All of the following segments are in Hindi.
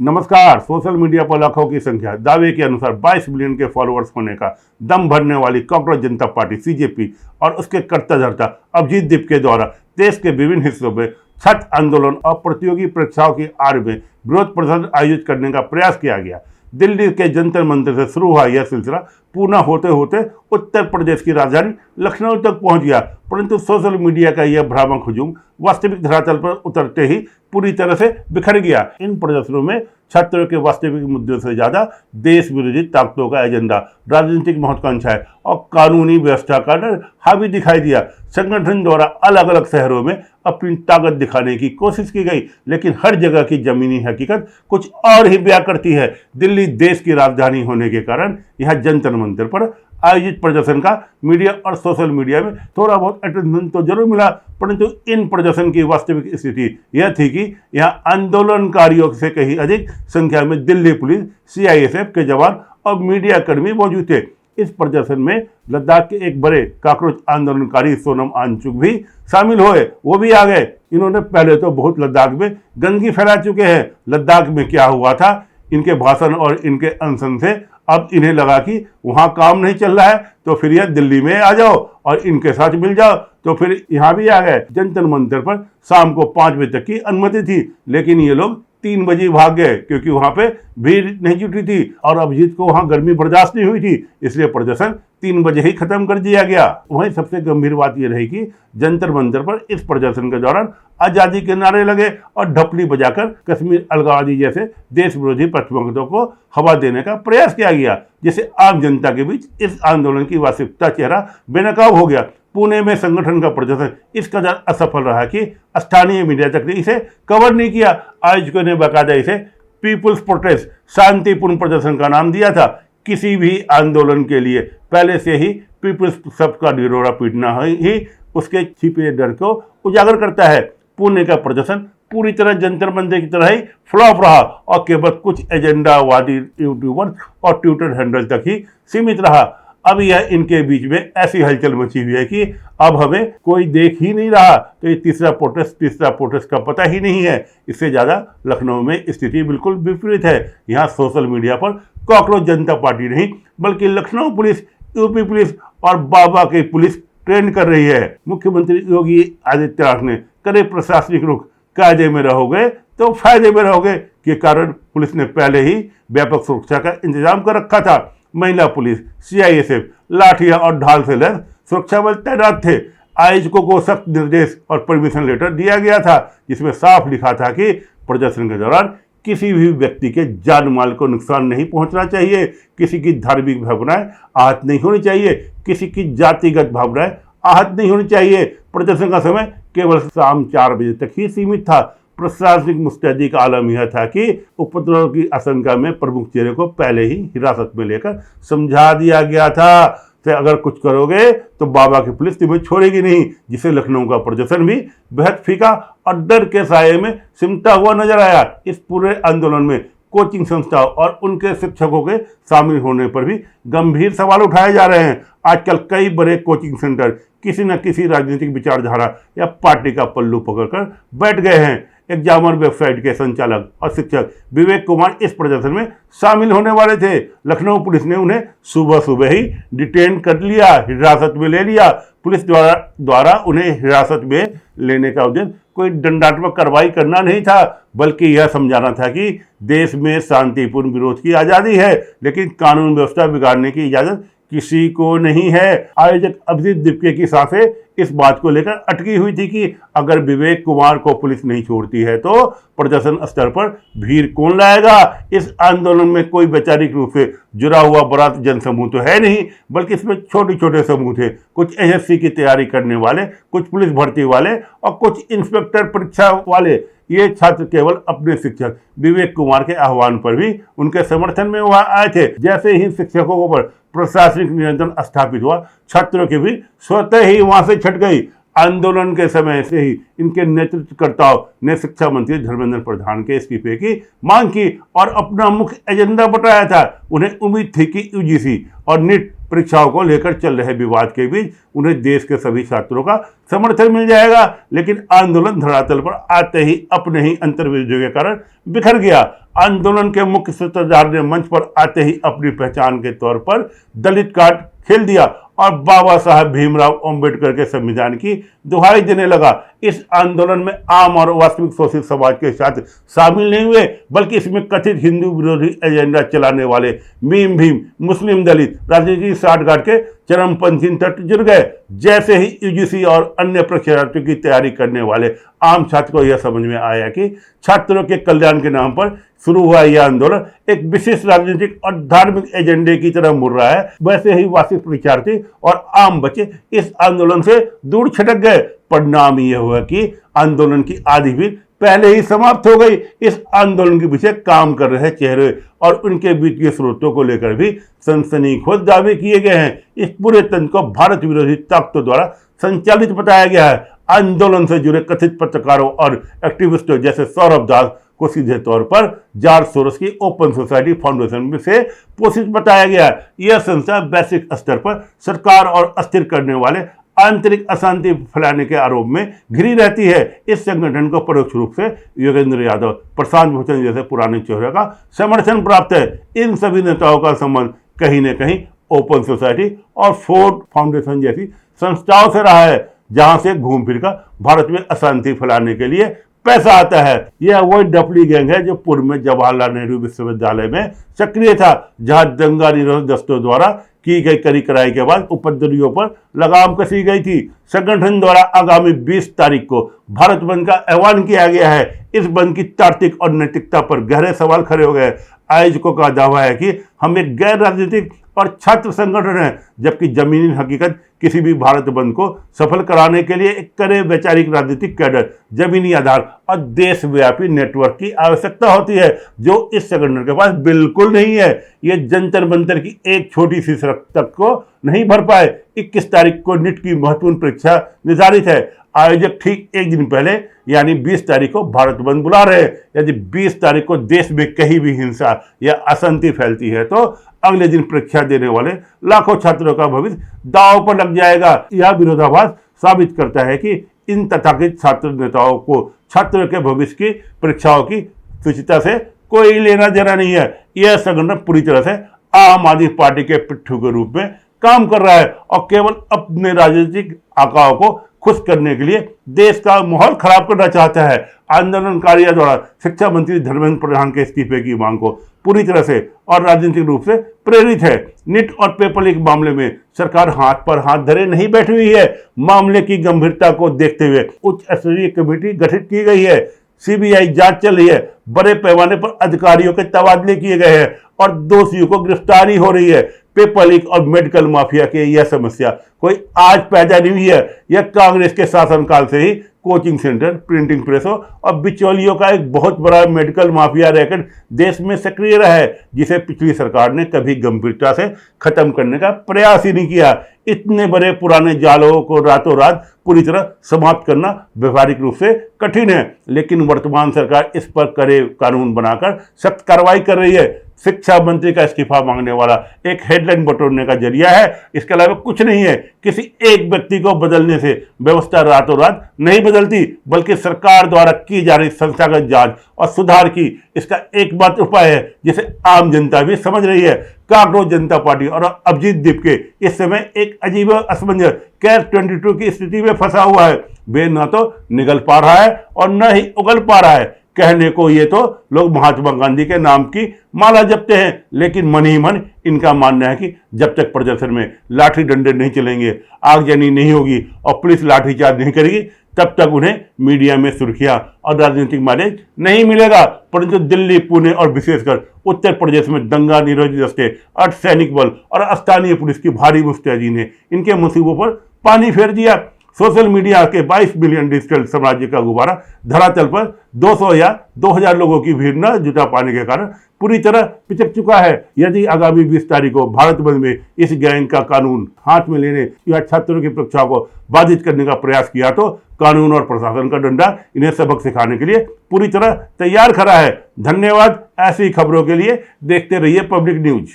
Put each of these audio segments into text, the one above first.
नमस्कार। सोशल मीडिया पर लाखों की संख्या, दावे के अनुसार 22 मिलियन के फॉलोअर्स होने का दम भरने वाली कॉकरोच जनता पार्टी सीजेपी और उसके कर्ता धर्ता अभिजीत दीपके द्वारा देश के विभिन्न हिस्सों में छठ आंदोलन और प्रतियोगी परीक्षाओं की आड़ में विरोध प्रदर्शन आयोजित करने का प्रयास किया गया। दिल्ली के जंतर मंतर से शुरू हुआ यह सिलसिला पूना होते होते उत्तर प्रदेश की राजधानी लखनऊ तक पहुंच गया, परंतु सोशल मीडिया का यह भ्रामक हुजूम वास्तविक धरातल पर उतरते ही पूरी तरह से बिखर गया। इन प्रदर्शनों में छात्रों के वास्तविक मुद्दों से ज्यादा देश विरोधी ताकतों का एजेंडा, राजनीतिक महत्वाकांक्षाएं और कानूनी व्यवस्था का डर हावी दिखाई दिया। संगठन द्वारा अलग अलग शहरों में अपनी ताकत दिखाने की कोशिश की गई, लेकिन हर जगह की जमीनी हकीकत कुछ और ही बयां करती है। दिल्ली देश की राजधानी होने के कारण यह जंतर मंतर पर आयोजित प्रदर्शन का मीडिया और सोशल मीडिया में थोड़ा बहुत अटेंशन तो जरूर मिला, परंतु इन प्रदर्शन की वास्तविक स्थिति यह थी कि यहाँ आंदोलनकारियों से कहीं अधिक संख्या में दिल्ली पुलिस, सीआईएसएफ के जवान और मीडिया कर्मी मौजूद थे। इस प्रदर्शन में लद्दाख के एक बड़े कॉकरोच आंदोलनकारी सोनम वांगचुक भी शामिल हुए, वो भी आ गए। इन्होंने पहले तो बहुत लद्दाख में गंदगी फैला चुके हैं। लद्दाख में क्या हुआ था, इनके भाषण और इनके अनशन से अब इन्हें लगा कि वहाँ काम नहीं चल रहा है तो फिर यह दिल्ली में आ जाओ और इनके साथ मिल जाओ, तो फिर यहाँ भी आ गए। जंतर मंतर पर शाम को 5 बजे तक की अनुमति थी, लेकिन ये लोग 3 बजे भाग गए क्योंकि वहाँ पे भीड़ नहीं जुटी थी और अभिजीत को वहाँ गर्मी बर्दाश्त नहीं हुई थी, इसलिए प्रदर्शन 3 बजे ही खत्म कर दिया गया। वहीं सबसे गंभीर बात यह रही कि जंतर मंतर पर इस प्रदर्शन के दौरान आज़ादी के नारे लगे और ढपली बजाकर कश्मीर अलगाववादी जैसे देश विरोधी प्रतिबद्धताओं को हवा देने का प्रयास किया गया, जिससे आम जनता के बीच इस आंदोलन की वास्तविकता चेहरा बेनकाब हो गया। पुणे में संगठन का प्रदर्शन इस कदर असफल रहा कि स्थानीय मीडिया तक ने इसे कवर नहीं किया। आयोजकों ने बाकायदा इसे पीपुल्स प्रोटेस्ट, शांतिपूर्ण प्रदर्शन का नाम दिया था। किसी भी आंदोलन के लिए पहले से ही पीपुल्स शब्द का ढिढोरा पीटना ही उसके छिपे डर को उजागर करता है। पुणे का प्रदर्शन पूरी तरह जंतर मंतर की तरह ही फ्लॉप रहा और केवल कुछ एजेंडावादी यूट्यूबर्स और ट्विटर हैंडल तक ही सीमित रहा। अब यह इनके बीच में ऐसी हलचल मची हुई है कि अब हमें कोई देख ही नहीं रहा, तो ये तीसरा प्रोटेस्ट का पता ही नहीं है। इससे ज़्यादा लखनऊ में स्थिति बिल्कुल विपरीत है। यहाँ सोशल मीडिया पर कॉकरोच जनता पार्टी नहीं बल्कि लखनऊ पुलिस, यूपी पुलिस और बाबा की पुलिस ट्रेंड कर रही है। मुख्यमंत्री योगी आदित्यनाथ ने करे प्रशासनिक रुख, कायदे में रहोगे तो फायदे में रहोगे के कारण पुलिस ने पहले ही व्यापक सुरक्षा का इंतजाम कर रखा था। महिला पुलिस, सीआईएसएफ, लाठियां और ढाल से लैस सुरक्षा बल तैनात थे। आयोजकों को सख्त निर्देश और परमिशन लेटर दिया गया था, जिसमें साफ लिखा था कि प्रदर्शन के दौरान किसी भी व्यक्ति के जान माल को नुकसान नहीं पहुंचना चाहिए, किसी की धार्मिक भावनाएं आहत नहीं होनी चाहिए, किसी की जातिगत भावनाएं आहत नहीं होनी चाहिए। प्रदर्शन का समय केवल शाम 4 बजे तक ही सीमित था। प्रशासनिक मुस्तैदी का आलम यह था कि उपद्रव की आशंका में प्रमुख चेहरे को पहले ही हिरासत में लेकर समझा दिया गया था कि अगर कुछ करोगे तो बाबा की पुलिस तुम्हें छोड़ेगी नहीं, जिससे लखनऊ का प्रदर्शन भी बेहद फीका और डर के साये में सिमटा हुआ नजर आया। इस पूरे आंदोलन में कोचिंग संस्थाओं और उनके शिक्षकों के शामिल होने पर भी गंभीर सवाल उठाए जा रहे हैं। आजकल कई बड़े कोचिंग सेंटर किसी न किसी राजनीतिक विचारधारा या पार्टी का पल्लू पकड़कर बैठ गए हैं। एग्जामर वेबसाइट के संचालक और शिक्षक विवेक कुमार इस प्रदर्शन में शामिल होने वाले थे। लखनऊ पुलिस ने उन्हें सुबह सुबह ही डिटेन कर लिया, हिरासत में ले लिया। पुलिस द्वारा उन्हें हिरासत में लेने का उद्देश्य कोई दंडात्मक कार्रवाई करना नहीं था, बल्कि यह समझाना था कि देश में शांतिपूर्ण विरोध की आज़ादी है, लेकिन कानून व्यवस्था बिगाड़ने की इजाज़त किसी को नहीं है। आयोजक अभिजीत दीपके की सांसें इस बात को लेकर अटकी हुई थी कि अगर विवेक कुमार को पुलिस नहीं छोड़ती है तो प्रदर्शन स्तर पर भीड़ कौन लाएगा। इस आंदोलन में कोई वैचारिक रूप से जुड़ा हुआ बड़ा जनसमूह तो है नहीं, बल्कि इसमें छोटे छोटे समूह थे। कुछ एसएससी की तैयारी करने वाले, कुछ पुलिस भर्ती वाले और कुछ इंस्पेक्टर परीक्षा वाले। ये छात्र केवल अपने शिक्षक विवेक कुमार के आह्वान पर भी उनके समर्थन में वहां आए थे। जैसे ही शिक्षकों पर प्रशासनिक नियंत्रण स्थापित हुआ, छात्रों की भी स्वतः ही वहां से छट गई। आंदोलन के समय से ही इनके नेतृत्वकर्ताओं ने शिक्षा मंत्री धर्मेंद्र प्रधान के इस्तीफे की मांग की और अपना मुख्य एजेंडा बताया था। उन्हें उम्मीद थी कि यूजीसी और नीट परीक्षाओं को लेकर चल रहे विवाद के बीच उन्हें देश के सभी छात्रों का समर्थन मिल जाएगा। लेकिन आंदोलन धरातल पर आते ही अपने ही अंतर्विरोधियों के कारण बिखर गया। आंदोलन के मुख्य सूत्रधार ने मंच पर आते ही अपनी पहचान के तौर पर दलित कार्ड खेल दिया और बाबा साहब भीमराव अंबेडकर के संविधान की दुहाई देने लगा। इस आंदोलन में आम और वास्तविक शोषित समाज के छात्र शामिल नहीं हुए, बल्कि इसमें कथित हिंदू विरोधी एजेंडा चलाने वाले मीम भीम, मुस्लिम दलित, राजनीतिक साठगांठ के चरमपंथी तट जुड़ गए। जैसे ही यूजीसी और अन्य परीक्षार्थियों की तैयारी करने वाले आम छात्र को यह समझ में आया कि छात्रों के कल्याण के नाम पर शुरू हुआ यह आंदोलन एक विशिष्ट राजनीतिक और धार्मिक एजेंडे की तरह मुड़ रहा है, वैसे ही वास्तविक परीक्षार्थी और आम बच्चे इस आंदोलन से दूर छिटक गए। परिणाम यह हुआ कि आंदोलन की आधी भी पहले ही समाप्त हो गई। इस आंदोलन के पीछे काम कर रहे चेहरे और उनके बीच के स्रोतों को लेकर भी सनसनीखेज दावे किए गए हैं। इस पूरे तंत्र को भारत विरोधी ताकतों द्वारा संचालित बताया गया है। आंदोलन से जुड़े कथित पत्रकारों और एक्टिविस्टों जैसे सौरभ दास को सीधे तौर पर जॉर्ज सोरोस की ओपन सोसाइटी फाउंडेशन में से पोषित बताया गया है। यह संस्था वैश्विक स्तर पर सरकार और अस्थिर करने वाले आंतरिक अशांति फैलाने के आरोप में घिरी रहती है। इस संगठन को परोक्ष रूप से योगेंद्र यादव, प्रशांत भूषण जैसे पुराने चेहरों का समर्थन प्राप्त है। इन सभी नेताओं का संबंध कहीं न कहीं ओपन सोसाइटी और फोर्ड फाउंडेशन जैसी संस्थाओं से रहा है, जहां से घूम फिर कर भारत में अशांति फैलाने के लिए पैसा आता है। यह वही डपली गैंग है जो पूर्व में जवाहरलाल नेहरू विश्वविद्यालय में सक्रिय था, जहां दंगा निरोधक दस्तों द्वारा की गई कड़ी कराई के बाद उपद्रवियों पर लगाम कसी गई थी। संगठन द्वारा आगामी 20 तारीख को भारत बंद का आह्वान किया गया है। इस बंद की तार्किक और नैतिकता पर गहरे सवाल खड़े हो गए। आयोजकों का दावा है कि हम एक गैर राजनीतिक और छात्र संगठन है, जबकि जमीनी हकीकत किसी भी भारत बंद को सफल कराने के लिए एक कड़े वैचारिक राजनीतिक कैडर, जमीनी आधार और देशव्यापी नेटवर्क की आवश्यकता होती है, जो इस संगठन के पास बिल्कुल नहीं है। ये जंतर मंतर की एक छोटी सी सड़क तक को नहीं भर पाए। 21 तारीख को नीट की महत्वपूर्ण परीक्षा निर्धारित है। आयोजक ठीक एक दिन पहले यानी 20 तारीख को भारत बंद बुला रहे हैं। यदि 20 तारीख को देश में कहीं भी हिंसा या अशांति फैलती है तो अगले दिन परीक्षा देने वाले लाखों छात्रों का भविष्य दांव पर लग जाएगा। यह विरोधाभास साबित करता है कि इन तथाकथित छात्र नेताओं को छात्रों के भविष्य की परीक्षाओं की शुचिता से कोई लेना देना नहीं है। यह संगठन पूरी तरह से आम आदमी पार्टी के पिट्ठू के रूप में काम कर रहा है और केवल अपने राजनीतिक आकाओं को खुश करने के लिए देश का माहौल खराब करना चाहता है। आंदोलनकारियों द्वारा शिक्षा मंत्री धर्मेंद्र प्रधान के इस्तीफे की मांग को पूरी तरह से और राजनीतिक रूप से प्रेरित है। नीट और पेपर लीक मामले में सरकार हाथ पर हाथ धरे नहीं बैठी हुई है। मामले की गंभीरता को देखते हुए उच्च स्तरीय कमेटी गठित की गई है। सीबीआई जांच चल रही है। बड़े पैमाने पर अधिकारियों के तबादले किए गए हैं और दोषियों को गिरफ्तारी हो रही है। पेपर लीक और मेडिकल माफिया की यह समस्या कोई आज पैदा नहीं हुई है। यह कांग्रेस के शासनकाल से ही कोचिंग सेंटर, प्रिंटिंग प्रेसों और बिचौलियों का एक बहुत बड़ा मेडिकल माफिया रैकेट देश में सक्रिय रहा है, जिसे पिछली सरकार ने कभी गंभीरता से खत्म करने का प्रयास ही नहीं किया। इतने बड़े पुराने जालों को रातों रात पूरी तरह समाप्त करना व्यवहारिक रूप से कठिन है, लेकिन वर्तमान सरकार इस पर कड़े कानून बनाकर सख्त कार्रवाई कर रही है। शिक्षा मंत्री का इस्तीफा मांगने वाला एक हेडलाइन बटोरने का जरिया है, इसके अलावा कुछ नहीं है। किसी एक व्यक्ति को बदलने से व्यवस्था रातों रात नहीं बदलती, बल्कि सरकार द्वारा की जा रही संस्थागत जांच और सुधार की इसका एकमात्र उपाय है, जिसे आम जनता भी समझ रही है। कांग्रेस जनता पार्टी और अभिजीत दीपके इस समय एक अजीब असमंजस कैच 22 की स्थिति में फंसा हुआ है। वे न तो निगल पा रहा है और न ही उगल पा रहा है। कहने को ये तो लोग महात्मा गांधी के नाम की माला जपते हैं, लेकिन मन ही मन इनका मानना है कि जब तक प्रदर्शन में लाठी डंडे नहीं चलेंगे, आगजनी नहीं होगी और पुलिस लाठीचार्ज नहीं करेगी, तब तक उन्हें मीडिया में सुर्खियां और राजनीतिक माइलेज नहीं मिलेगा। परंतु दिल्ली, पुणे और विशेषकर उत्तर प्रदेश में दंगा निरोधी दस्ते, अर्धसैनिक बल और स्थानीय पुलिस की भारी मुस्तैदी ने इनके मंसूबों पर पानी फेर दिया। सोशल मीडिया के 22 बिलियन डिजिटल साम्राज्य का गुब्बारा धरातल पर 200 या 2000 लोगों की भीड़ न जुटा पाने के कारण पूरी तरह पिचक चुका है। यदि आगामी 20 तारीख को भारत बंद में इस गैंग का कानून हाथ में लेने या छात्रों की परीक्षाओं को बाधित करने का प्रयास किया तो कानून और प्रशासन का डंडा इन्हें सबक सिखाने के लिए पूरी तरह तैयार खड़ा है। धन्यवाद। ऐसी खबरों के लिए देखते रहिए पब्लिक न्यूज।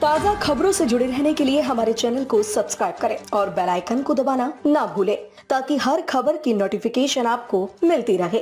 ताज़ा खबरों से जुड़े रहने के लिए हमारे चैनल को सब्सक्राइब करें और बेल आइकन को दबाना ना भूलें ताकि हर खबर की नोटिफिकेशन आपको मिलती रहे।